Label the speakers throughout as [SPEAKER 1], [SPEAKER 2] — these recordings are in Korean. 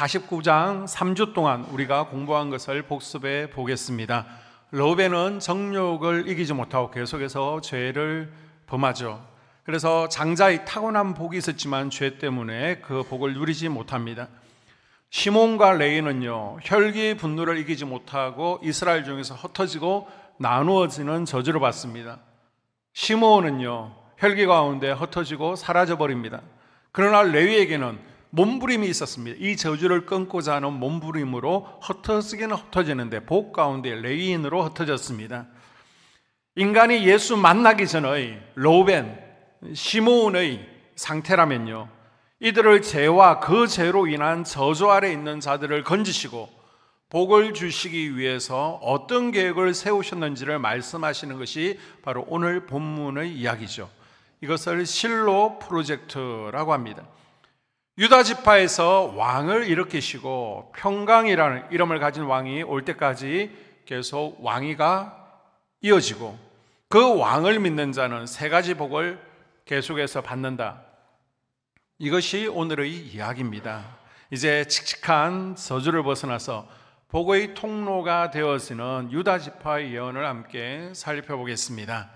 [SPEAKER 1] 49장 3주 동안 우리가 공부한 것을 복습해 보겠습니다. 르우벤은 정욕을 이기지 못하고 계속해서 죄를 범하죠. 그래서 장자의 타고난 복이 있었지만 죄 때문에 그 복을 누리지 못합니다. 시몬과 레위는요, 혈기의 분노를 이기지 못하고 이스라엘 중에서 흩어지고 나누어지는 저주를 받습니다. 시몬은요, 혈기 가운데 흩어지고 사라져버립니다. 그러나 레위에게는 몸부림이 있었습니다. 이 저주를 끊고자 하는 몸부림으로 흩어지기는 흩어지는데 복 가운데 레위인으로 흩어졌습니다. 인간이 예수 만나기 전의 르우벤, 시므온의 상태라면요, 이들을 죄와 그 죄로 인한 저주 아래 있는 자들을 건지시고 복을 주시기 위해서 어떤 계획을 세우셨는지를 말씀하시는 것이 바로 오늘 본문의 이야기죠. 이것을 실로 프로젝트라고 합니다. 유다 지파에서 왕을 일으키시고 평강이라는 이름을 가진 왕이 올 때까지 계속 왕위가 이어지고 그 왕을 믿는 자는 세 가지 복을 계속해서 받는다. 이것이 오늘의 이야기입니다. 이제 칙칙한 저주를 벗어나서 복의 통로가 되어지는 유다 지파의 예언을 함께 살펴보겠습니다.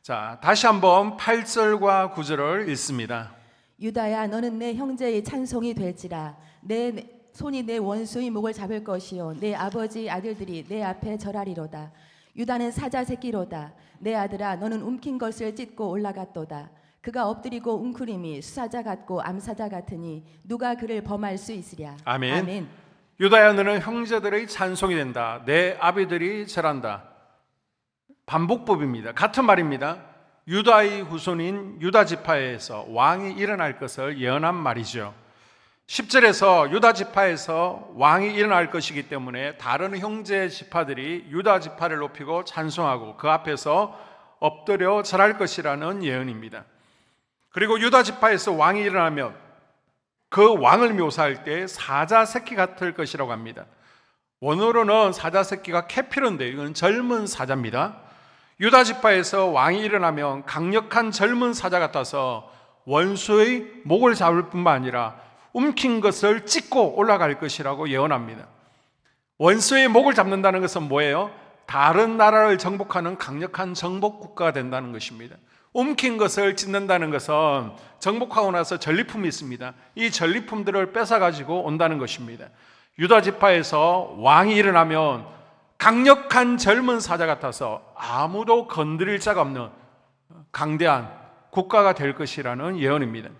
[SPEAKER 1] 자, 다시 한번 8절과 9절을 읽습니다.
[SPEAKER 2] 유다야, 너는 내 형제의 찬송이 될지라. 내 손이 내 원수의 목을 잡을 것이요 내 아버지 아들들이 내 앞에 절하리로다. 유다는 사자 새끼로다. 내 아들아, 너는 움킨 것을 찢고 올라갔도다. 그가 엎드리고 웅크림이 수사자 같고 암사자 같으니 누가 그를 범할 수 있으랴.
[SPEAKER 1] 아멘.
[SPEAKER 2] 아멘.
[SPEAKER 1] 유다야, 너는 형제들의 찬송이 된다. 내 아비들이 절한다. 반복법입니다. 같은 말입니다. 유다의 후손인 유다 지파에서 왕이 일어날 것을 예언한 말이죠. 10절에서 유다 지파에서 왕이 일어날 것이기 때문에 다른 형제 지파들이 유다 지파를 높이고 찬송하고 그 앞에서 엎드려 절할 것이라는 예언입니다. 그리고 유다 지파에서 왕이 일어나면 그 왕을 묘사할 때 사자 새끼 같을 것이라고 합니다. 원어로는 사자 새끼가 캐피른데 이건 젊은 사자입니다. 유다 지파에서 왕이 일어나면 강력한 젊은 사자 같아서 원수의 목을 잡을 뿐만 아니라 움킨 것을 찢고 올라갈 것이라고 예언합니다. 원수의 목을 잡는다는 것은 뭐예요? 다른 나라를 정복하는 강력한 정복 국가가 된다는 것입니다. 움킨 것을 찢는다는 것은 정복하고 나서 전리품이 있습니다. 이 전리품들을 뺏어가지고 온다는 것입니다. 유다 지파에서 왕이 일어나면 강력한 젊은 사자 같아서 아무도 건드릴 자가 없는 강대한 국가가 될 것이라는 예언입니다.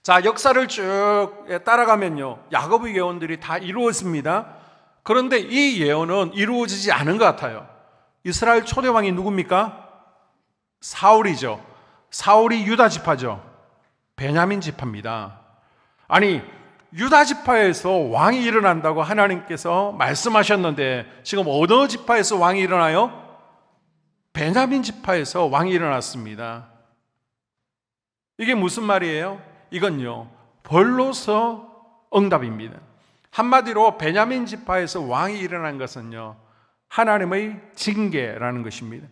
[SPEAKER 1] 자, 역사를 쭉 따라가면요, 야곱의 예언들이 다 이루어집니다. 그런데 이 예언은 이루어지지 않은 것 같아요. 이스라엘 초대 왕이 누굽니까? 사울이죠. 사울이 유다 지파죠. 베냐민 지파입니다. 아니, 유다 지파에서 왕이 일어난다고 하나님께서 말씀하셨는데 지금 어느 지파에서 왕이 일어나요? 베냐민 지파에서 왕이 일어났습니다. 이게 무슨 말이에요? 이건요, 벌로서 응답입니다. 한마디로 베냐민 지파에서 왕이 일어난 것은요, 하나님의 징계라는 것입니다.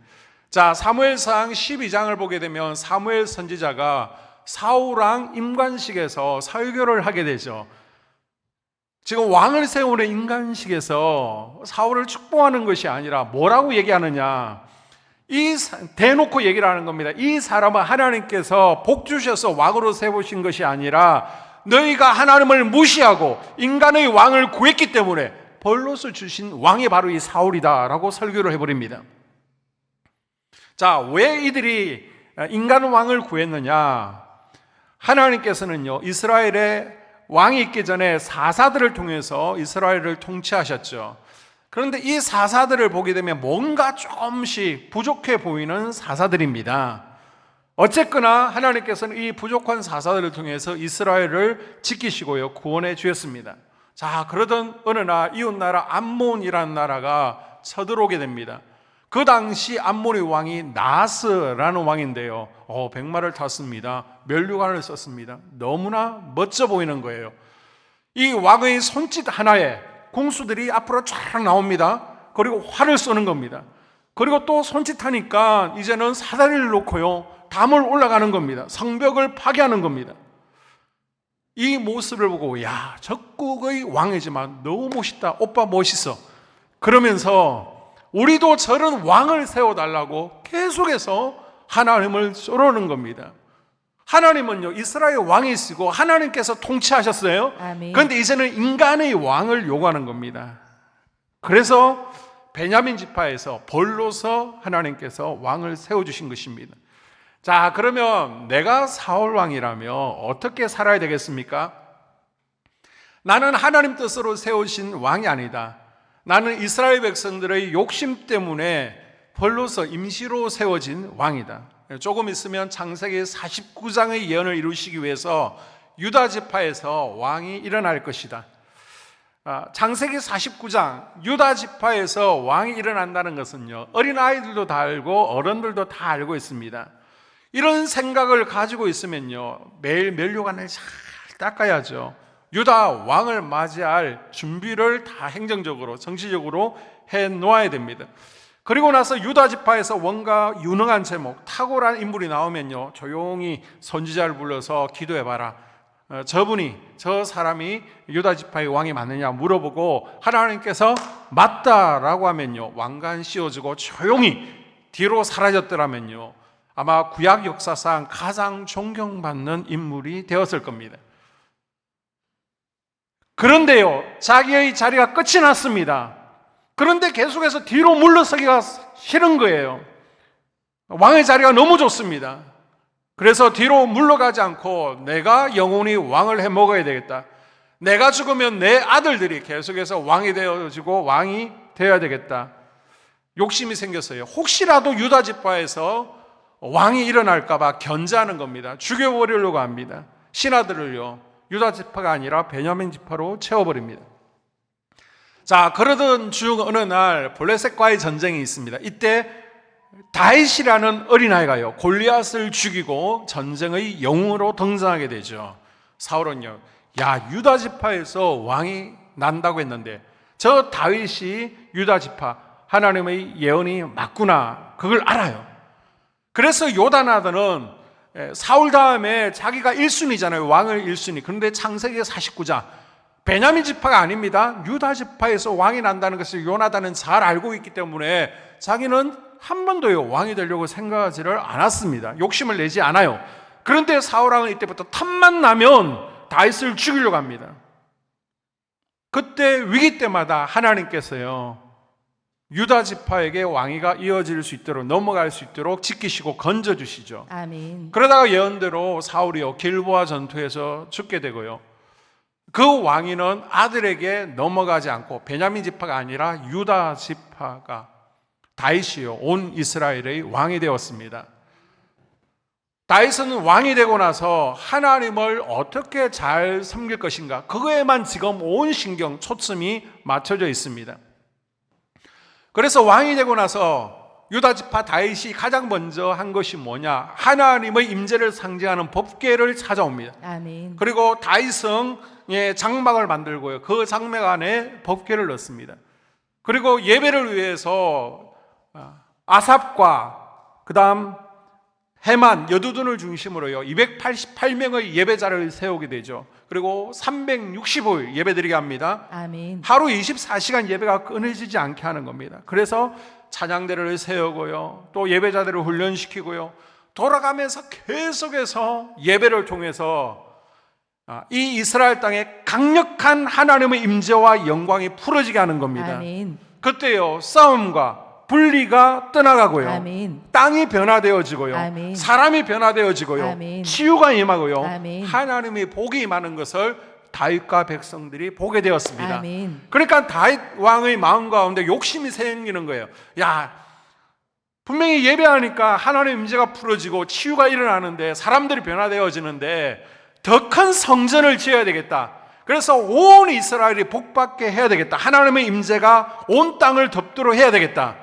[SPEAKER 1] 자, 사무엘상 12장을 보게 되면 사무엘 선지자가 사울왕 임관식에서 설교를 하게 되죠. 지금 왕을 세우는 임관식에서 사울을 축복하는 것이 아니라 뭐라고 얘기하느냐, 대놓고 얘기를 하는 겁니다. 이 사람은 하나님께서 복 주셔서 왕으로 세우신 것이 아니라 너희가 하나님을 무시하고 인간의 왕을 구했기 때문에 벌로서 주신 왕이 바로 이 사울이다 라고 설교를 해버립니다. 자, 왜 이들이 인간 왕을 구했느냐? 하나님께서는요, 이스라엘에 왕이 있기 전에 사사들을 통해서 이스라엘을 통치하셨죠. 그런데 이 사사들을 보게 되면 뭔가 조금씩 부족해 보이는 사사들입니다. 어쨌거나 하나님께서는 이 부족한 사사들을 통해서 이스라엘을 지키시고요, 구원해 주셨습니다. 자, 그러던 어느 날 이웃나라 암몬이라는 나라가 쳐들어오게 됩니다. 그 당시 암몬의 왕이 나스라는 왕인데요, 백마를 탔습니다. 면류관을 썼습니다. 너무나 멋져 보이는 거예요. 이 왕의 손짓 하나에 궁수들이 앞으로 쫙 나옵니다. 그리고 활을 쏘는 겁니다. 그리고 또 손짓하니까 이제는 사다리를 놓고요, 담을 올라가는 겁니다. 성벽을 파괴하는 겁니다. 이 모습을 보고 야, 적국의 왕이지만 너무 멋있다. 오빠 멋있어. 그러면서 우리도 저런 왕을 세워달라고 계속해서 하나님을 쏘르는 겁니다. 하나님은요, 이스라엘 왕이시고 하나님께서 통치하셨어요.
[SPEAKER 2] 아멘.
[SPEAKER 1] 그런데 이제는 인간의 왕을 요구하는 겁니다. 그래서 베냐민 지파에서 벌로서 하나님께서 왕을 세워주신 것입니다. 자, 그러면 내가 사울 왕이라면 어떻게 살아야 되겠습니까? 나는 하나님 뜻으로 세우신 왕이 아니다. 나는 이스라엘 백성들의 욕심 때문에 벌로서 임시로 세워진 왕이다. 조금 있으면 창세기 49장의 예언을 이루시기 위해서 유다 지파에서 왕이 일어날 것이다. 창세기 49장 유다 지파에서 왕이 일어난다는 것은요, 어린아이들도 다 알고 어른들도 다 알고 있습니다. 이런 생각을 가지고 있으면요, 매일 면류관을 잘 닦아야죠. 유다 왕을 맞이할 준비를 다 행정적으로 정치적으로 해 놓아야 됩니다. 그리고 나서 유다 지파에서 뭔가 유능한 제목, 탁월한 인물이 나오면요, 조용히 선지자를 불러서 기도해봐라. 저 사람이 유다 지파의 왕이 맞느냐 물어보고 하나님께서 맞다라고 하면요, 왕관 씌워주고 조용히 뒤로 사라졌더라면요, 아마 구약 역사상 가장 존경받는 인물이 되었을 겁니다. 그런데요, 자기의 자리가 끝이 났습니다. 그런데 계속해서 뒤로 물러서기가 싫은 거예요. 왕의 자리가 너무 좋습니다. 그래서 뒤로 물러가지 않고 내가 영원히 왕을 해 먹어야 되겠다. 내가 죽으면 내 아들들이 계속해서 왕이 되어지고 왕이 되어야 되겠다. 욕심이 생겼어요. 혹시라도 유다 지파에서 왕이 일어날까 봐 견제하는 겁니다. 죽여버리려고 합니다. 신하들을요, 유다 지파가 아니라 베냐민 지파로 채워버립니다. 자, 그러던 중 어느 날 블레셋과의 전쟁이 있습니다. 이때 다윗이라는 어린아이가요, 골리앗을 죽이고 전쟁의 영웅으로 등장하게 되죠. 사울은요, 야, 유다 지파에서 왕이 난다고 했는데 저 다윗이 유다 지파, 하나님의 예언이 맞구나, 그걸 알아요. 그래서 요단아들은 사울 다음에 자기가 1순위잖아요. 왕을 1순위. 그런데 창세기 49장 베냐민 지파가 아닙니다. 유다 지파에서 왕이 난다는 것을 요나단은 잘 알고 있기 때문에 자기는 한 번도요, 왕이 되려고 생각하지를 않았습니다. 욕심을 내지 않아요. 그런데 사울왕은 이때부터 탐만 나면 다윗을 죽이려고 합니다. 그때 위기 때마다 하나님께서요, 유다 지파에게 왕위가 이어질 수 있도록, 넘어갈 수 있도록 지키시고 건져주시죠.
[SPEAKER 2] 아멘.
[SPEAKER 1] 그러다가 예언대로 사울이요, 길보아 전투에서 죽게 되고요, 그 왕위는 아들에게 넘어가지 않고 베냐민 지파가 아니라 유다 지파가, 다윗이요, 온 이스라엘의 왕이 되었습니다. 다윗은 왕이 되고 나서 하나님을 어떻게 잘 섬길 것인가, 그거에만 지금 온 신경, 초점이 맞춰져 있습니다. 그래서 왕이 되고 나서 유다 지파 다윗이 가장 먼저 한 것이 뭐냐, 하나님의 임재를 상징하는 법궤를 찾아옵니다.
[SPEAKER 2] 아멘.
[SPEAKER 1] 그리고 다윗은 장막을 만들고요, 그 장막 안에 법궤를 넣습니다. 그리고 예배를 위해서 아삽과 그 다음 헤만, 여두둔을 중심으로요 288명의 예배자를 세우게 되죠. 그리고 365일 예배드리게 합니다.
[SPEAKER 2] 아멘.
[SPEAKER 1] 하루 24시간 예배가 끊어지지 않게 하는 겁니다. 그래서 찬양대를 세우고요, 또 예배자들을 훈련시키고요, 돌아가면서 계속해서 예배를 통해서 이 이스라엘 땅에 강력한 하나님의 임재와 영광이 풀어지게 하는 겁니다.
[SPEAKER 2] 아멘.
[SPEAKER 1] 그때요, 싸움과 분리가 떠나가고요,
[SPEAKER 2] 아멘.
[SPEAKER 1] 땅이 변화되어지고요,
[SPEAKER 2] 아멘.
[SPEAKER 1] 사람이 변화되어지고요,
[SPEAKER 2] 아멘.
[SPEAKER 1] 치유가 임하고요,
[SPEAKER 2] 아멘.
[SPEAKER 1] 하나님의 복이 임하는 것을 다윗과 백성들이 보게 되었습니다.
[SPEAKER 2] 아멘.
[SPEAKER 1] 그러니까 다윗 왕의 마음 가운데 욕심이 생기는 거예요. 야, 분명히 예배하니까 하나님의 임재가 풀어지고 치유가 일어나는데, 사람들이 변화되어지는데 더 큰 성전을 지어야 되겠다. 그래서 온 이스라엘이 복받게 해야 되겠다. 하나님의 임재가 온 땅을 덮도록 해야 되겠다.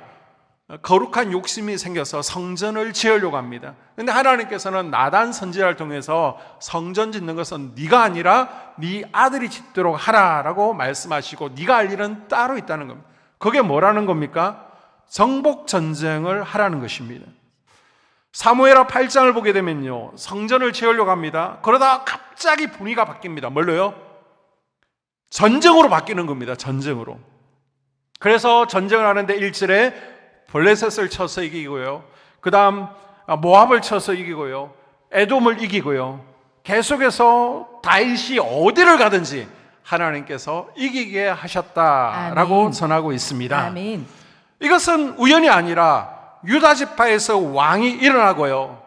[SPEAKER 1] 거룩한 욕심이 생겨서 성전을 지으려고 합니다. 그런데 하나님께서는 나단 선지자를 통해서 성전 짓는 것은 네가 아니라 네 아들이 짓도록 하라라고 말씀하시고, 네가 할 일은 따로 있다는 겁니다. 그게 뭐라는 겁니까? 정복 전쟁을 하라는 것입니다. 사무엘하 8장을 보게 되면요, 성전을 지으려고 합니다. 그러다 갑자기 분위기가 바뀝니다. 뭘로요? 전쟁으로 바뀌는 겁니다. 전쟁으로. 그래서 전쟁을 하는데 1절에 블레셋을 쳐서 이기고요, 그 다음 모압을 쳐서 이기고요, 에돔을 이기고요, 계속해서 다윗이 어디를 가든지 하나님께서 이기게 하셨다라고
[SPEAKER 2] 아멘.
[SPEAKER 1] 전하고 있습니다.
[SPEAKER 2] 아멘.
[SPEAKER 1] 이것은 우연이 아니라 유다 지파에서 왕이 일어나고요,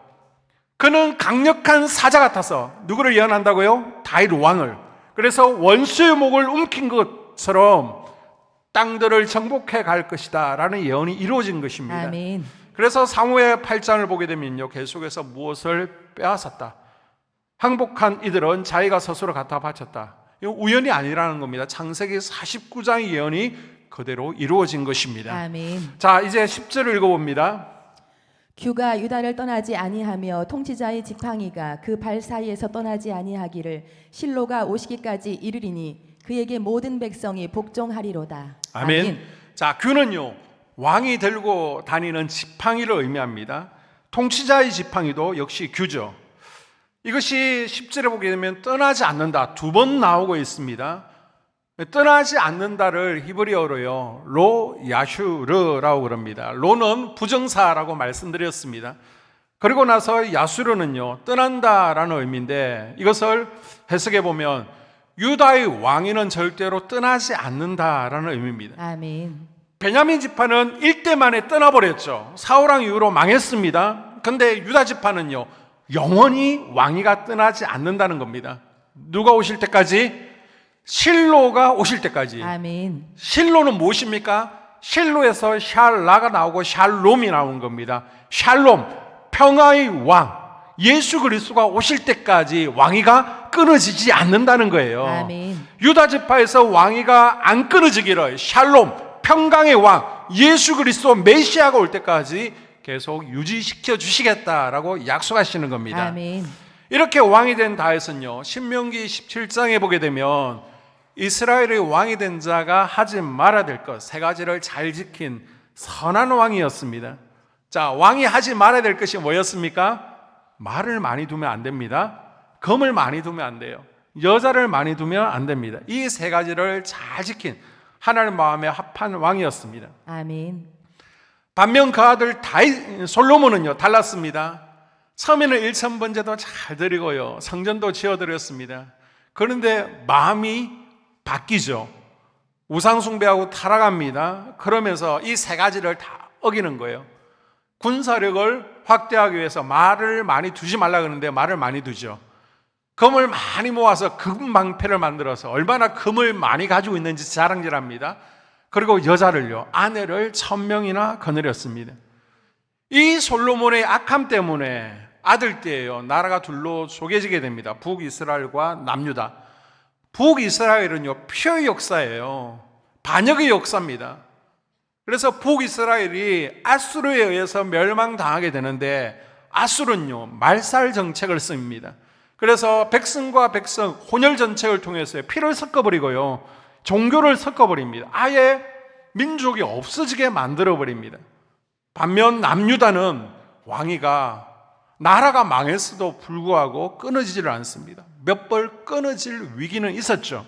[SPEAKER 1] 그는 강력한 사자 같아서 누구를 예언한다고요? 다윗 왕을. 그래서 원수의 목을 움킨 것처럼 땅들을 정복해 갈 것이다 라는 예언이 이루어진 것입니다.
[SPEAKER 2] 아멘.
[SPEAKER 1] 그래서 사무엘 8장을 보게 되면요, 계속해서 무엇을 빼앗았다. 항복한 이들은 자기가 스스로 갖다 바쳤다. 이거 우연이 아니라는 겁니다. 창세기 49장의 예언이 그대로 이루어진 것입니다.
[SPEAKER 2] 아멘.
[SPEAKER 1] 자, 이제 10절을 읽어봅니다.
[SPEAKER 2] 규가 유다를 떠나지 아니하며 통치자의 지팡이가 그 발 사이에서 떠나지 아니하기를 실로가 오시기까지 이르리니 그에게 모든 백성이 복종하리로다.
[SPEAKER 1] 아멘. 자, 규는요, 왕이 들고 다니는 지팡이를 의미합니다. 통치자의 지팡이도 역시 규죠. 이것이 10절에 보게 되면 떠나지 않는다, 두 번 나오고 있습니다. 떠나지 않는다를 히브리어로요, 로 야슈르라고 그럽니다. 로는 부정사라고 말씀드렸습니다. 그리고 나서 야수르는요, 떠난다라는 의미인데, 이것을 해석해 보면 유다의 왕위는 절대로 떠나지 않는다라는 의미입니다.
[SPEAKER 2] 아멘.
[SPEAKER 1] 베냐민 지파는 일대 만에 떠나버렸죠. 사울왕 이후로 망했습니다. 근데 유다 지파는요, 영원히 왕위가 떠나지 않는다는 겁니다. 누가 오실 때까지? 실로가 오실 때까지.
[SPEAKER 2] 아멘.
[SPEAKER 1] 실로는 무엇입니까? 실로에서 샬라가 나오고 샬롬이 나오는 겁니다. 샬롬, 평화의 왕, 예수 그리스도가 오실 때까지 왕위가 끊어지지 않는다는 거예요.
[SPEAKER 2] 아멘.
[SPEAKER 1] 유다 지파에서 왕위가 안 끊어지기를, 샬롬, 평강의 왕, 예수 그리스도 메시아가 올 때까지 계속 유지시켜 주시겠다라고 약속하시는 겁니다.
[SPEAKER 2] 아멘.
[SPEAKER 1] 이렇게 왕이 된 다윗은요, 신명기 17장에 보게 되면 이스라엘의 왕이 된 자가 하지 말아야 될 것 세 가지를 잘 지킨 선한 왕이었습니다. 자, 왕이 하지 말아야 될 것이 뭐였습니까? 말을 많이 두면 안 됩니다. 검을 많이 두면 안 돼요. 여자를 많이 두면 안 됩니다. 이 세 가지를 잘 지킨 하나님 마음에 합한 왕이었습니다.
[SPEAKER 2] 아멘.
[SPEAKER 1] 반면 그 아들 다윗 솔로몬은요, 달랐습니다. 처음에는 일천번제도 잘 드리고요, 성전도 지어드렸습니다. 그런데 마음이 바뀌죠. 우상숭배하고 타락합니다. 그러면서 이 세 가지를 다 어기는 거예요. 군사력을 확대하기 위해서 말을 많이 두지 말라 그러는데 말을 많이 두죠. 금을 많이 모아서 금방패를 만들어서 얼마나 금을 많이 가지고 있는지 자랑질합니다. 그리고 여자를요, 아내를 1000명이나 거느렸습니다. 이 솔로몬의 악함 때문에 아들 때예요, 나라가 둘로 쪼개지게 됩니다. 북이스라엘과 남유다. 북이스라엘은요, 표의 역사예요. 반역의 역사입니다. 그래서 북이스라엘이 아수르에 의해서 멸망당하게 되는데, 아수르는요, 말살 정책을 씁니다. 그래서 백성과 백성 혼혈 정책을 통해서 피를 섞어버리고요, 종교를 섞어버립니다. 아예 민족이 없어지게 만들어버립니다. 반면 남유다는 왕위가 나라가 망했어도 불구하고 끊어지지를 않습니다. 몇 벌 끊어질 위기는 있었죠.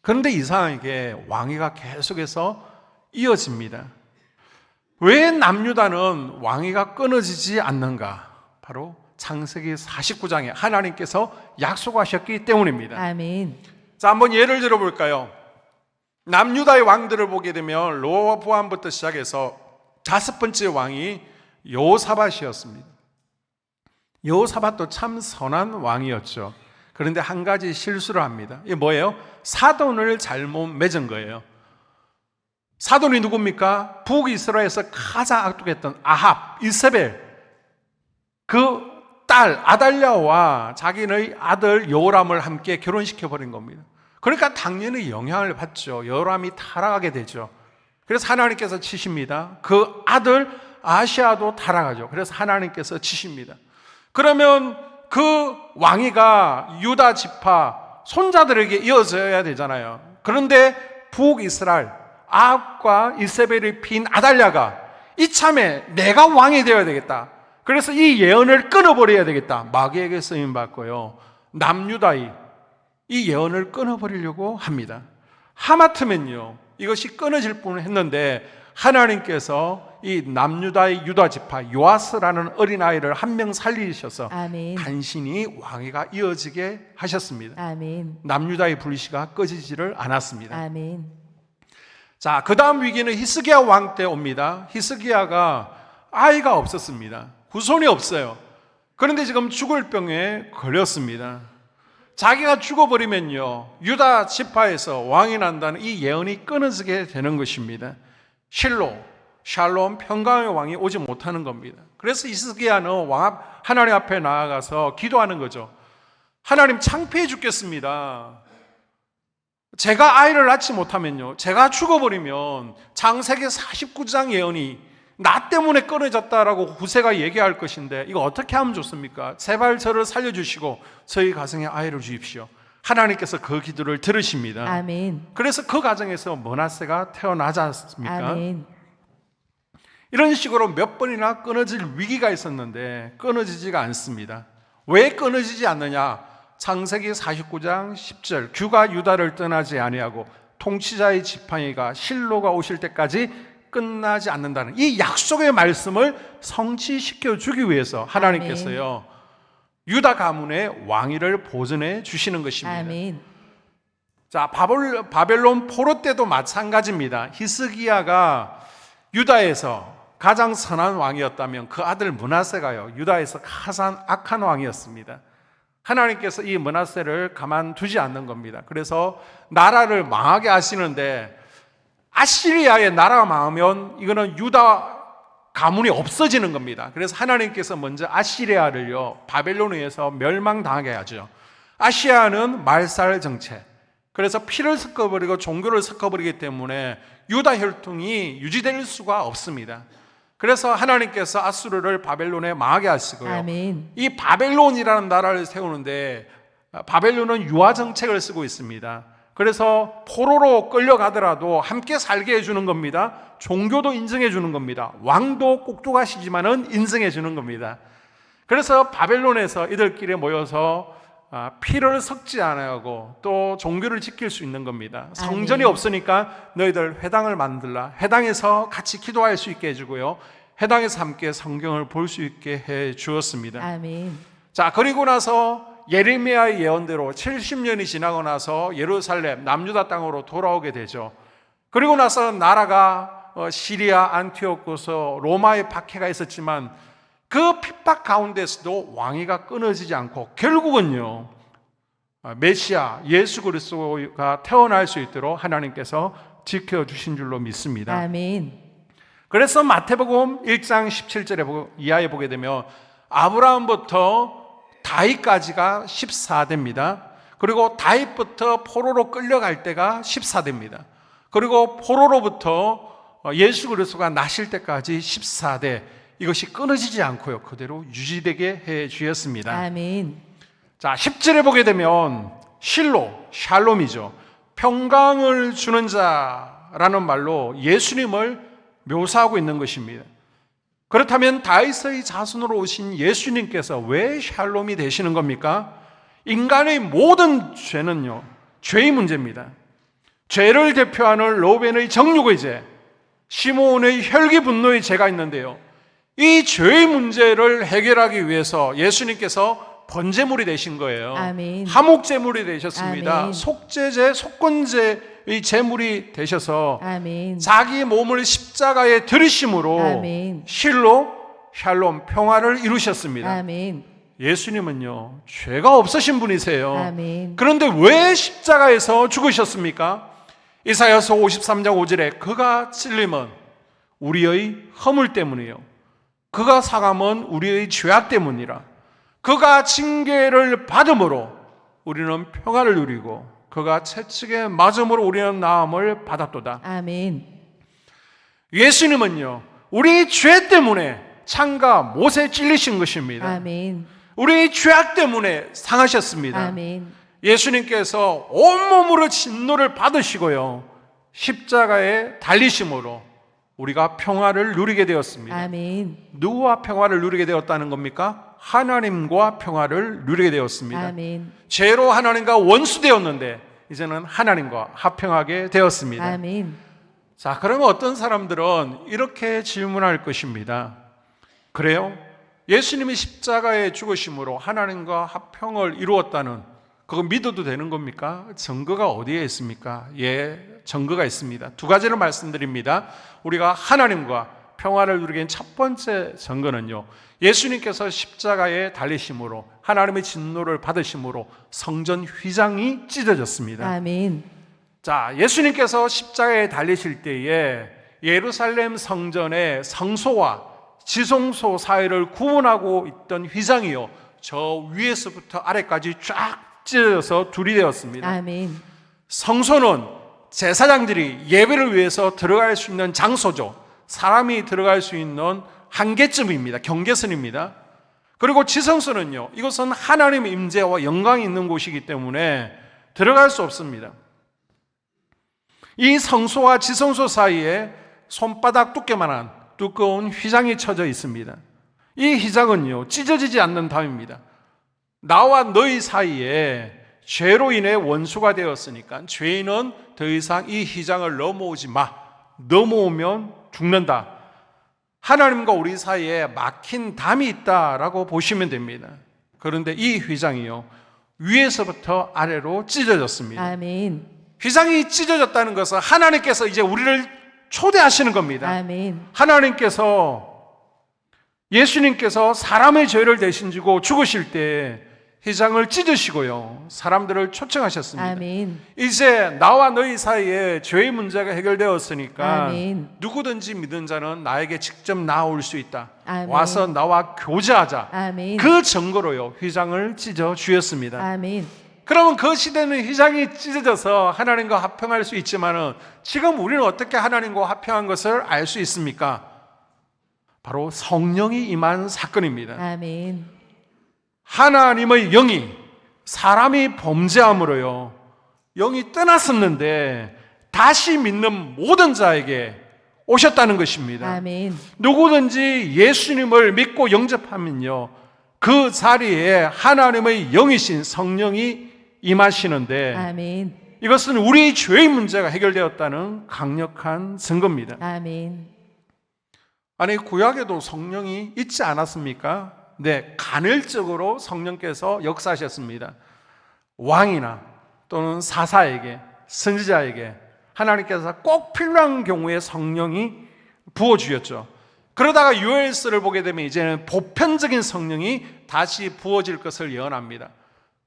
[SPEAKER 1] 그런데 이상하게 왕위가 계속해서 이어집니다. 왜 남유다는 왕위가 끊어지지 않는가? 바로 창세기 49장에 하나님께서 약속하셨기 때문입니다.
[SPEAKER 2] 아멘.
[SPEAKER 1] 자, 한번 예를 들어볼까요? 남유다의 왕들을 보게 되면 로보암부터 시작해서 5번째 왕이 여호사밧이었습니다. 여호사밧도 참 선한 왕이었죠. 그런데 한 가지 실수를 합니다. 이게 뭐예요? 사돈을 잘못 맺은 거예요. 사돈이 누굽니까? 북이스라엘에서 가장 악독했던 아합, 이세벨, 그 딸 아달랴와 자기의 아들 여호람을 함께 결혼시켜버린 겁니다. 그러니까 당연히 영향을 받죠. 여호람이 타락하게 되죠. 그래서 하나님께서 치십니다. 그 아들 아시아도 타락하죠. 그래서 하나님께서 치십니다. 그러면 그 왕위가 유다 지파 손자들에게 이어져야 되잖아요. 그런데 북이스라엘 아합과 이세벨이 핀 아달랴가 이참에 내가 왕이 되어야 되겠다. 그래서 이 예언을 끊어버려야 되겠다. 마귀에게 쓰임 받고요. 남유다이 이 예언을 끊어버리려고 합니다. 하마터면요, 이것이 끊어질 뻔 했는데 하나님께서 이 남유다의 유다 지파 요아스라는 어린아이를 한 명 살리셔서
[SPEAKER 2] 아멘.
[SPEAKER 1] 간신히 왕위가 이어지게 하셨습니다.
[SPEAKER 2] 아멘.
[SPEAKER 1] 남유다의 불씨가 꺼지지를 않았습니다.
[SPEAKER 2] 아멘.
[SPEAKER 1] 자, 그 다음 위기는 히스기야 왕 때 옵니다. 히스기야가 아이가 없었습니다. 후손이 없어요. 그런데 지금 죽을 병에 걸렸습니다. 자기가 죽어버리면요, 유다 지파에서 왕이 난다는 이 예언이 끊어지게 되는 것입니다. 실로, 샬롬, 평강의 왕이 오지 못하는 겁니다. 그래서 히스기야는 하나님 앞에 나아가서 기도하는 거죠. 하나님, 창피해 죽겠습니다. 제가 아이를 낳지 못하면요, 제가 죽어버리면 창세기 49장 예언이 나 때문에 끊어졌다라고 후세가 얘기할 것인데 이거 어떻게 하면 좋습니까? 제발 저를 살려주시고 저희 가정에 아이를 주십시오. 하나님께서 그 기도를 들으십니다.
[SPEAKER 2] 아멘.
[SPEAKER 1] 그래서 그 가정에서 므낫세가 태어나지 않습니까?
[SPEAKER 2] 아멘.
[SPEAKER 1] 이런 식으로 몇 번이나 끊어질 위기가 있었는데 끊어지지가 않습니다. 왜 끊어지지 않느냐? 창세기 49장 10절 규가 유다를 떠나지 아니하고 통치자의 지팡이가 실로가 오실 때까지 끝나지 않는다는 이 약속의 말씀을 성취시켜 주기 위해서 하나님께서요, 유다 가문의 왕위를 보존해 주시는 것입니다.
[SPEAKER 2] 아멘.
[SPEAKER 1] 자, 바벨론 포로 때도 마찬가지입니다. 히스기야가 유다에서 가장 선한 왕이었다면 그 아들 므낫세가요, 유다에서 가장 악한 왕이었습니다. 하나님께서 이 므낫세를 가만두지 않는 겁니다. 그래서 나라를 망하게 하시는데 아시리아의 나라가 망하면 이거는 유다 가문이 없어지는 겁니다. 그래서 하나님께서 먼저 아시리아를요, 바벨론에 의해서 멸망당하게 하죠. 아시아는 말살 정책, 그래서 피를 섞어버리고 종교를 섞어버리기 때문에 유다 혈통이 유지될 수가 없습니다. 그래서 하나님께서 아수르를 바벨론에 망하게 하시고요.
[SPEAKER 2] 아멘.
[SPEAKER 1] 이 바벨론이라는 나라를 세우는데 바벨론은 유화 정책을 쓰고 있습니다. 그래서 포로로 끌려가더라도 함께 살게 해주는 겁니다. 종교도 인정해 주는 겁니다. 왕도 꼭두가시지만은 인정해 주는 겁니다. 그래서 바벨론에서 이들끼리 모여서 피를 섞지 않아하고 또 종교를 지킬 수 있는 겁니다. 성전이 없으니까 너희들 회당을 만들라. 회당에서 같이 기도할 수 있게 해주고요, 회당에서 함께 성경을 볼 수 있게 해 주었습니다.
[SPEAKER 2] 아멘.
[SPEAKER 1] 자, 그리고 나서 예레미야의 예언대로 70년이 지나고 나서 예루살렘 남유다 땅으로 돌아오게 되죠. 그리고 나서 나라가 시리아 안티오코스 로마의 박해가 있었지만 그 핍박 가운데서도 왕위가 끊어지지 않고 결국은요, 메시아 예수 그리스도가 태어날 수 있도록 하나님께서 지켜주신 줄로 믿습니다.
[SPEAKER 2] 아멘.
[SPEAKER 1] 그래서 마태복음 1장 17절에 이하에 보게 되면 아브라함부터 다윗까지가 14대입니다. 그리고 다윗부터 포로로 끌려갈 때가 14대입니다. 그리고 포로로부터 예수 그리스도가 나실 때까지 14대, 이것이 끊어지지 않고요, 그대로 유지되게 해 주셨습니다.
[SPEAKER 2] 아멘.
[SPEAKER 1] 자, 10절에 보게 되면 실로, 샬롬이죠. 평강을 주는 자라는 말로 예수님을 묘사하고 있는 것입니다. 그렇다면 다윗의 자손으로 오신 예수님께서 왜 샬롬이 되시는 겁니까? 인간의 모든 죄는요, 죄의 문제입니다. 죄를 대표하는 로벤의 정욕의 죄, 시므온의 혈기 분노의 죄가 있는데요, 이 죄의 문제를 해결하기 위해서 예수님께서 번제물이 되신 거예요.
[SPEAKER 2] 아멘.
[SPEAKER 1] 화목제물이 되셨습니다.
[SPEAKER 2] 아멘.
[SPEAKER 1] 속죄제, 속건제의 제물이 되셔서
[SPEAKER 2] 아멘.
[SPEAKER 1] 자기 몸을 십자가에 들이심으로
[SPEAKER 2] 아멘.
[SPEAKER 1] 실로 샬롬 평화를 이루셨습니다.
[SPEAKER 2] 아멘.
[SPEAKER 1] 예수님은요, 죄가 없으신 분이세요.
[SPEAKER 2] 아멘.
[SPEAKER 1] 그런데 왜 십자가에서 죽으셨습니까? 이사야서 53장 5절에 그가 찔림은 우리의 허물 때문이요, 그가 상함은 우리의 죄악 때문이라. 그가 징계를 받음으로 우리는 평화를 누리고 그가 채찍에 맞음으로 우리는 나음을 받았도다.
[SPEAKER 2] 아멘.
[SPEAKER 1] 예수님은요, 우리 죄 때문에 창과 못에 찔리신 것입니다.
[SPEAKER 2] 아멘.
[SPEAKER 1] 우리 죄악 때문에 상하셨습니다.
[SPEAKER 2] 아멘.
[SPEAKER 1] 예수님께서 온몸으로 진노를 받으시고요, 십자가에 달리심으로 우리가 평화를 누리게 되었습니다.
[SPEAKER 2] 아멘.
[SPEAKER 1] 누구와 평화를 누리게 되었다는 겁니까? 하나님과 평화를 누리게 되었습니다.
[SPEAKER 2] 아멘.
[SPEAKER 1] 죄로 하나님과 원수되었는데 이제는 하나님과 화평하게 되었습니다.
[SPEAKER 2] 아멘.
[SPEAKER 1] 자, 그러면 어떤 사람들은 이렇게 질문할 것입니다. 그래요? 예수님이 십자가에 죽으심으로 하나님과 화평을 이루었다는 그거 믿어도 되는 겁니까? 증거가 어디에 있습니까? 예, 증거가 있습니다. 두 가지를 말씀드립니다. 우리가 하나님과 평화를 누리기엔 첫 번째 증거는요, 예수님께서 십자가에 달리심으로 하나님의 진노를 받으심으로 성전 휘장이 찢어졌습니다.
[SPEAKER 2] 아멘.
[SPEAKER 1] 자, 예수님께서 십자가에 달리실 때에 예루살렘 성전의 성소와 지성소 사이를 구분하고 있던 휘장이요, 저 위에서부터 아래까지 쫙 찢어져서 둘이 되었습니다.
[SPEAKER 2] 아멘.
[SPEAKER 1] 성소는 제사장들이 예배를 위해서 들어갈 수 있는 장소죠. 사람이 들어갈 수 있는 한계점입니다. 경계선입니다. 그리고 지성소는요, 이것은 하나님의 임재와 영광이 있는 곳이기 때문에 들어갈 수 없습니다. 이 성소와 지성소 사이에 손바닥 두께만한 두꺼운 휘장이 쳐져 있습니다. 이 휘장은요, 찢어지지 않는 담입니다. 나와 너희 사이에 죄로 인해 원수가 되었으니까 죄인은 더 이상 이 휘장을 넘어오지 마. 넘어오면 죽는다. 하나님과 우리 사이에 막힌 담이 있다라고 보시면 됩니다. 그런데 이 휘장이요, 위에서부터 아래로 찢어졌습니다.
[SPEAKER 2] 아멘.
[SPEAKER 1] 휘장이 찢어졌다는 것은 하나님께서 이제 우리를 초대하시는 겁니다.
[SPEAKER 2] 아멘.
[SPEAKER 1] 예수님께서 사람의 죄를 대신 지고 죽으실 때 휘장을 찢으시고요, 사람들을 초청하셨습니다.
[SPEAKER 2] 아멘.
[SPEAKER 1] 이제 나와 너희 사이에 죄의 문제가 해결되었으니까
[SPEAKER 2] 아멘.
[SPEAKER 1] 누구든지 믿는 자는 나에게 직접 나올 수 있다.
[SPEAKER 2] 아멘.
[SPEAKER 1] 와서 나와 교제하자.
[SPEAKER 2] 아멘.
[SPEAKER 1] 그 증거로요, 휘장을 찢어 주셨습니다.
[SPEAKER 2] 아멘.
[SPEAKER 1] 그러면 그 시대는 휘장이 찢어져서 하나님과 화평할 수 있지만은 지금 우리는 어떻게 하나님과 화평한 것을 알 수 있습니까? 바로 성령이 임한 사건입니다.
[SPEAKER 2] 아멘.
[SPEAKER 1] 하나님의 영이 사람이 범죄함으로요, 영이 떠났었는데 다시 믿는 모든 자에게 오셨다는 것입니다.
[SPEAKER 2] 아멘.
[SPEAKER 1] 누구든지 예수님을 믿고 영접하면요, 그 자리에 하나님의 영이신 성령이 임하시는데
[SPEAKER 2] 아멘.
[SPEAKER 1] 이것은 우리 죄의 문제가 해결되었다는 강력한 증거입니다.
[SPEAKER 2] 아멘.
[SPEAKER 1] 아니, 구약에도 성령이 있지 않았습니까? 네, 간헐적으로 성령께서 역사하셨습니다. 왕이나 또는 사사에게, 선지자에게 하나님께서 꼭 필요한 경우에 성령이 부어주셨죠. 그러다가 요엘서를 보게 되면 이제는 보편적인 성령이 다시 부어질 것을 예언합니다.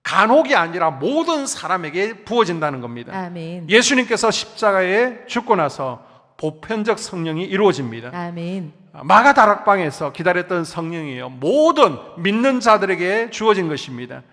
[SPEAKER 1] 간혹이 아니라 모든 사람에게 부어진다는 겁니다.
[SPEAKER 2] 아멘.
[SPEAKER 1] 예수님께서 십자가에 죽고 나서 보편적 성령이 이루어집니다.
[SPEAKER 2] 아멘.
[SPEAKER 1] 마가 다락방에서 기다렸던 성령이요, 모든 믿는 자들에게 주어진 것입니다.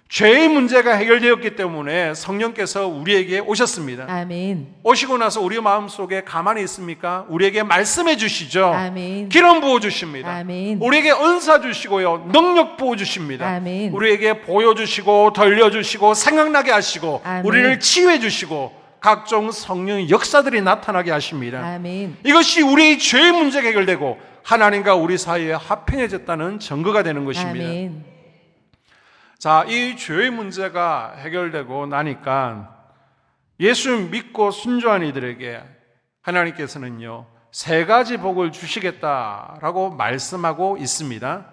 [SPEAKER 1] 죄의 문제가 해결되었기 때문에 성령께서 우리에게 오셨습니다.
[SPEAKER 2] 아멘.
[SPEAKER 1] 오시고 나서 우리 마음속에 가만히 있습니까? 우리에게 말씀해 주시죠.
[SPEAKER 2] 아멘.
[SPEAKER 1] 기름 부어 주십니다.
[SPEAKER 2] 아멘.
[SPEAKER 1] 우리에게 은사 주시고요, 능력 부어 주십니다.
[SPEAKER 2] 아멘.
[SPEAKER 1] 우리에게 보여주시고 들려주시고 생각나게 하시고
[SPEAKER 2] 아멘.
[SPEAKER 1] 우리를 치유해 주시고 각종 성령의 역사들이 나타나게 하십니다.
[SPEAKER 2] 아멘.
[SPEAKER 1] 이것이 우리의 죄의 문제가 해결되고 하나님과 우리 사이에 화평해졌다는 증거가 되는 것입니다.
[SPEAKER 2] 아멘.
[SPEAKER 1] 자, 이 죄의 문제가 해결되고 나니까 예수 믿고 순종한 이들에게 하나님께서는요, 세 가지 복을 주시겠다라고 말씀하고 있습니다.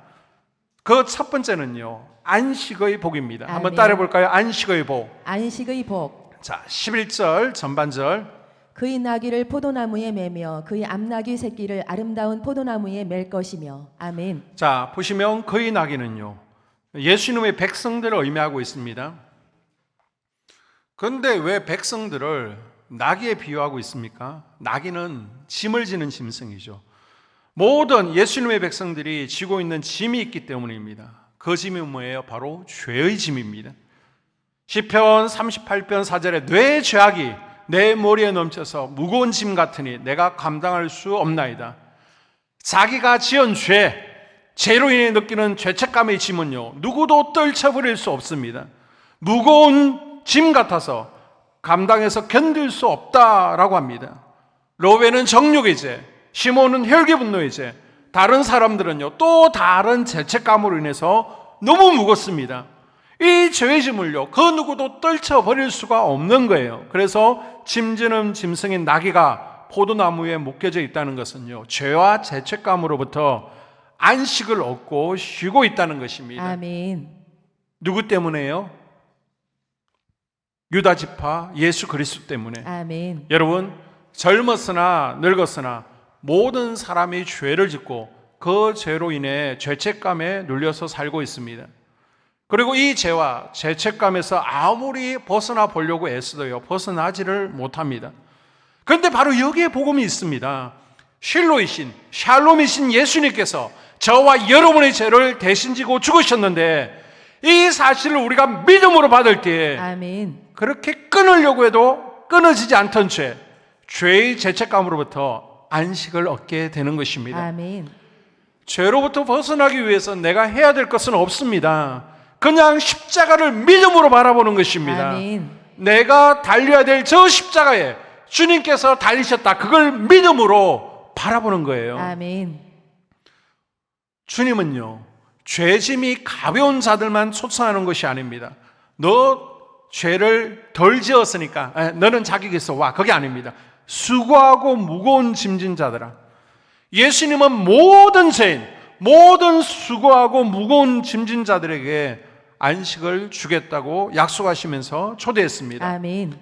[SPEAKER 1] 그 첫 번째는요, 안식의 복입니다. 한번
[SPEAKER 2] 아멘.
[SPEAKER 1] 따라해 볼까요? 안식의 복.
[SPEAKER 2] 안식의 복.
[SPEAKER 1] 자, 11절 전반절.
[SPEAKER 2] 그의 나귀를 포도나무에 매며 그의 암나귀 새끼를 아름다운 포도나무에 맬 것이며. 아멘.
[SPEAKER 1] 자, 보시면 그의 나귀는요, 예수님의 백성들을 의미하고 있습니다. 그런데 왜 백성들을 나귀에 비유하고 있습니까? 나귀는 짐을 지는 짐승이죠. 모든 예수님의 백성들이 지고 있는 짐이 있기 때문입니다. 그 짐이 뭐예요? 바로 죄의 짐입니다. 시편 38편 4절에 내 죄악이 내 머리에 넘쳐서 무거운 짐 같으니 내가 감당할 수 없나이다. 자기가 지은 죄로 인해 느끼는 죄책감의 짐은요, 누구도 떨쳐버릴 수 없습니다. 무거운 짐 같아서 감당해서 견딜 수 없다라고 합니다. 로베는 정욕의 죄, 시몬은 혈기분노의 죄, 다른 사람들은요 또 다른 죄책감으로 인해서 너무 무겁습니다. 이 죄의 짐을요 그 누구도 떨쳐버릴 수가 없는 거예요. 그래서 짐지는 짐승인 나귀가 포도나무에 묶여져 있다는 것은요 죄와 죄책감으로부터 안식을 얻고 쉬고 있다는 것입니다.
[SPEAKER 2] 아멘.
[SPEAKER 1] 누구 때문에요? 유다 지파 예수 그리스도 때문에.
[SPEAKER 2] 아멘.
[SPEAKER 1] 여러분, 젊었으나 늙었으나 모든 사람이 죄를 짓고 그 죄로 인해 죄책감에 눌려서 살고 있습니다. 그리고 이 죄와 죄책감에서 아무리 벗어나 보려고 애써도요 벗어나지를 못합니다. 그런데 바로 여기에 복음이 있습니다. 실로이신, 샬롬이신 예수님께서 저와 여러분의 죄를 대신 지고 죽으셨는데 이 사실을 우리가 믿음으로 받을 때에
[SPEAKER 2] 아멘.
[SPEAKER 1] 그렇게 끊으려고 해도 끊어지지 않던 죄의 죄책감으로부터 안식을 얻게 되는 것입니다.
[SPEAKER 2] 아멘.
[SPEAKER 1] 죄로부터 벗어나기 위해서 내가 해야 될 것은 없습니다. 그냥 십자가를 믿음으로 바라보는 것입니다.
[SPEAKER 2] 아멘.
[SPEAKER 1] 내가 달려야 될 저 십자가에 주님께서 달리셨다. 그걸 믿음으로 바라보는 거예요.
[SPEAKER 2] 아멘.
[SPEAKER 1] 주님은요, 죄짐이 가벼운 자들만 초청하는 것이 아닙니다. 너 죄를 덜 지었으니까 너는 자격이 있어 와. 그게 아닙니다. 수고하고 무거운 짐진 자들아. 예수님은 모든 죄인, 모든 수고하고 무거운 짐진 자들에게 안식을 주겠다고 약속하시면서 초대했습니다.
[SPEAKER 2] 아멘.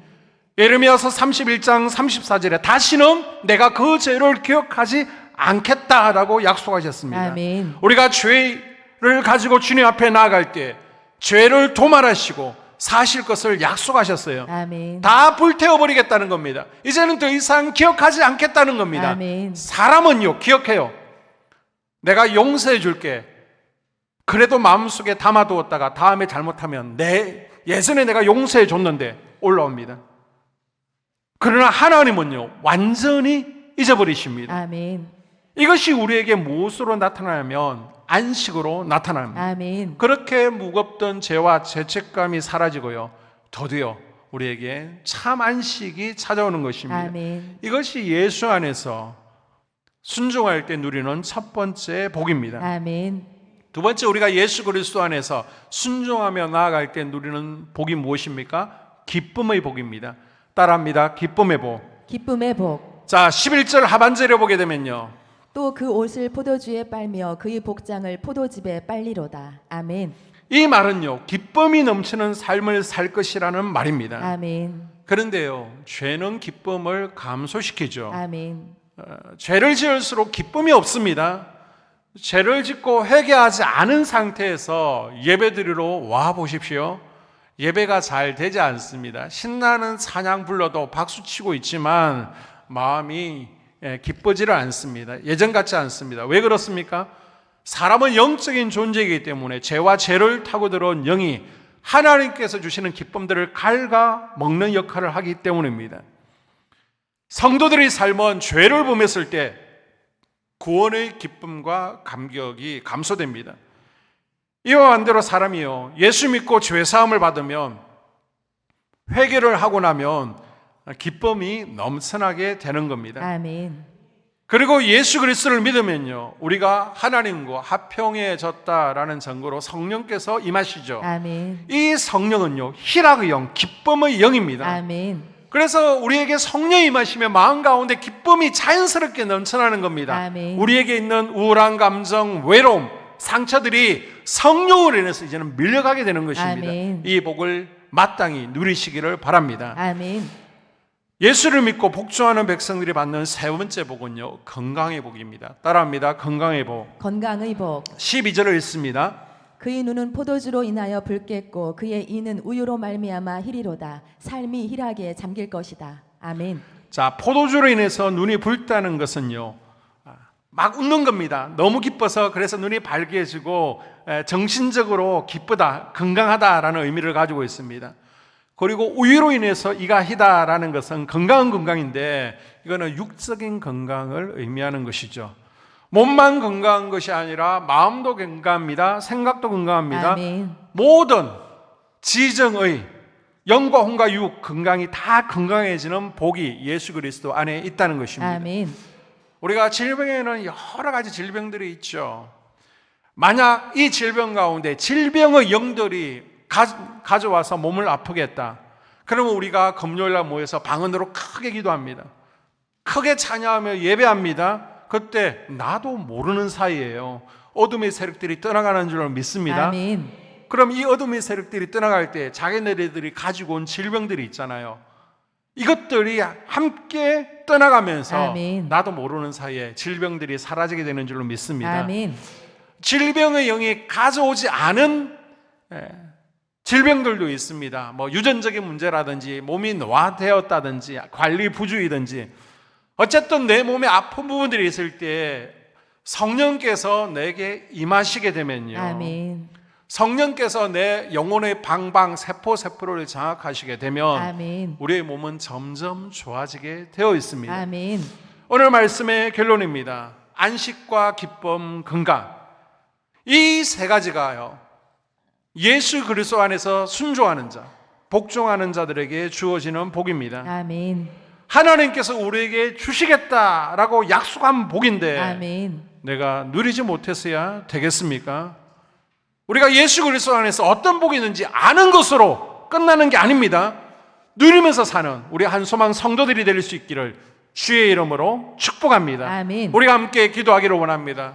[SPEAKER 1] 예레미야서 31장 34절에 다시는 내가 그 죄를 기억하지 않겠다라고 약속하셨습니다.
[SPEAKER 2] 아멘.
[SPEAKER 1] 우리가 죄를 가지고 주님 앞에 나아갈 때 죄를 도말하시고 사실 것을 약속하셨어요.
[SPEAKER 2] 아멘.
[SPEAKER 1] 다 불태워버리겠다는 겁니다. 이제는 더 이상 기억하지 않겠다는 겁니다.
[SPEAKER 2] 아멘.
[SPEAKER 1] 사람은요 기억해요. 내가 용서해 줄게. 그래도 마음속에 담아두었다가 다음에 잘못하면 예전에 내가 용서해 줬는데 올라옵니다. 그러나 하나님은요 완전히 잊어버리십니다.
[SPEAKER 2] 아멘.
[SPEAKER 1] 이것이 우리에게 무엇으로 나타나냐면 안식으로 나타납니다.
[SPEAKER 2] 아멘.
[SPEAKER 1] 그렇게 무겁던 죄와 죄책감이 사라지고요 드디어 우리에게 참 안식이 찾아오는 것입니다.
[SPEAKER 2] 아멘.
[SPEAKER 1] 이것이 예수 안에서 순종할 때 누리는 첫 번째 복입니다.
[SPEAKER 2] 아멘.
[SPEAKER 1] 두 번째, 우리가 예수 그리스도 안에서 순종하며 나아갈 때 누리는 복이 무엇입니까? 기쁨의 복입니다. 따라합니다. 기쁨의 복.
[SPEAKER 2] 기쁨의 복.
[SPEAKER 1] 자, 11절 하반절에 보게 되면요,
[SPEAKER 2] 또 그 옷을 포도주에 빨며 그의 복장을 포도즙에 빨리로다. 아멘.
[SPEAKER 1] 이 말은요 기쁨이 넘치는 삶을 살 것이라는 말입니다.
[SPEAKER 2] 아멘.
[SPEAKER 1] 그런데요 죄는 기쁨을 감소시키죠.
[SPEAKER 2] 아멘.
[SPEAKER 1] 죄를 지을수록 기쁨이 없습니다. 죄를 짓고 회개하지 않은 상태에서 예배드리러 와 보십시오. 예배가 잘 되지 않습니다. 신나는 찬양 불러도 박수치고 있지만 마음이 기쁘지를 않습니다. 예전 같지 않습니다. 왜 그렇습니까? 사람은 영적인 존재이기 때문에 죄와 죄를 타고 들어온 영이 하나님께서 주시는 기쁨들을 갉아 먹는 역할을 하기 때문입니다. 성도들의 삶은 죄를 범했을 때 구원의 기쁨과 감격이 감소됩니다. 이와 반대로 사람이요 예수 믿고 죄 사함을 받으면 회개를 하고 나면 기쁨이 넘쳐나게 되는 겁니다.
[SPEAKER 2] 아멘.
[SPEAKER 1] 그리고 예수 그리스도를 믿으면요 우리가 하나님과 화평해졌다라는 증거로 성령께서 임하시죠.
[SPEAKER 2] 아멘.
[SPEAKER 1] 이 성령은요 희락의 영, 기쁨의 영입니다.
[SPEAKER 2] 아멘.
[SPEAKER 1] 그래서 우리에게 성령이 임하시면 마음 가운데 기쁨이 자연스럽게 넘쳐나는 겁니다.
[SPEAKER 2] 아멘.
[SPEAKER 1] 우리에게 있는 우울한 감정, 외로움, 상처들이 성령으로 인해서 이제는 밀려가게 되는 것입니다.
[SPEAKER 2] 아멘.
[SPEAKER 1] 이 복을 마땅히 누리시기를 바랍니다.
[SPEAKER 2] 아멘.
[SPEAKER 1] 예수를 믿고 복종하는 백성들이 받는 세 번째 복은요 건강의 복입니다. 따라합니다. 건강의 복.
[SPEAKER 2] 건강의 복.
[SPEAKER 1] 12절을 읽습니다.
[SPEAKER 2] 그의 눈은 포도주로 인하여 붉겠고 그의 이는 우유로 말미암아 희리로다. 삶이 희락에 잠길 것이다. 아멘.
[SPEAKER 1] 자, 포도주로 인해서 눈이 붉다는 것은요 막 웃는 겁니다. 너무 기뻐서 그래서 눈이 밝아지고 정신적으로 기쁘다, 건강하다라는 의미를 가지고 있습니다. 그리고 우유로 인해서 이가 희다라는 것은 건강은 건강인데 이거는 육적인 건강을 의미하는 것이죠. 몸만 건강한 것이 아니라 마음도 건강합니다. 생각도 건강합니다.
[SPEAKER 2] 아멘.
[SPEAKER 1] 모든 지정의 영과 혼과 육 건강이 다 건강해지는 복이 예수 그리스도 안에 있다는 것입니다.
[SPEAKER 2] 아멘.
[SPEAKER 1] 우리가 질병에는 여러 가지 질병들이 있죠. 만약 이 질병 가운데 질병의 영들이 가져와서 몸을 아프게 했다. 그러면 우리가 금요일날 모여서 방언으로 크게 기도합니다. 크게 찬양하며 예배합니다. 그때 나도 모르는 사이에요. 어둠의 세력들이 떠나가는 줄 믿습니다.
[SPEAKER 2] 아멘.
[SPEAKER 1] 그럼 이 어둠의 세력들이 떠나갈 때 자기네들이 가지고 온 질병들이 있잖아요. 이것들이 함께 떠나가면서
[SPEAKER 2] 아멘.
[SPEAKER 1] 나도 모르는 사이에 질병들이 사라지게 되는 줄로 믿습니다.
[SPEAKER 2] 아멘.
[SPEAKER 1] 질병의 영이 가져오지 않은 질병들도 있습니다. 뭐 유전적인 문제라든지 몸이 노화되었다든지 관리 부주의든지 어쨌든 내 몸에 아픈 부분들이 있을 때 성령께서 내게 임하시게 되면요.
[SPEAKER 2] 아멘.
[SPEAKER 1] 성령께서 내 영혼의 방방 세포를 장악하시게 되면
[SPEAKER 2] 아멘.
[SPEAKER 1] 우리의 몸은 점점 좋아지게 되어 있습니다.
[SPEAKER 2] 아멘.
[SPEAKER 1] 오늘 말씀의 결론입니다. 안식과 기쁨, 건강. 이 세 가지가요. 예수 그리스도 안에서 순종하는 자, 복종하는 자들에게 주어지는 복입니다.
[SPEAKER 2] 아멘.
[SPEAKER 1] 하나님께서 우리에게 주시겠다라고 약속한 복인데
[SPEAKER 2] 아멘.
[SPEAKER 1] 내가 누리지 못했어야 되겠습니까? 우리가 예수 그리스도 안에서 어떤 복이 있는지 아는 것으로 끝나는 게 아닙니다. 누리면서 사는 우리 한소망 성도들이 될 수 있기를 주의 이름으로 축복합니다.
[SPEAKER 2] 아멘.
[SPEAKER 1] 우리가 함께 기도하기를 원합니다.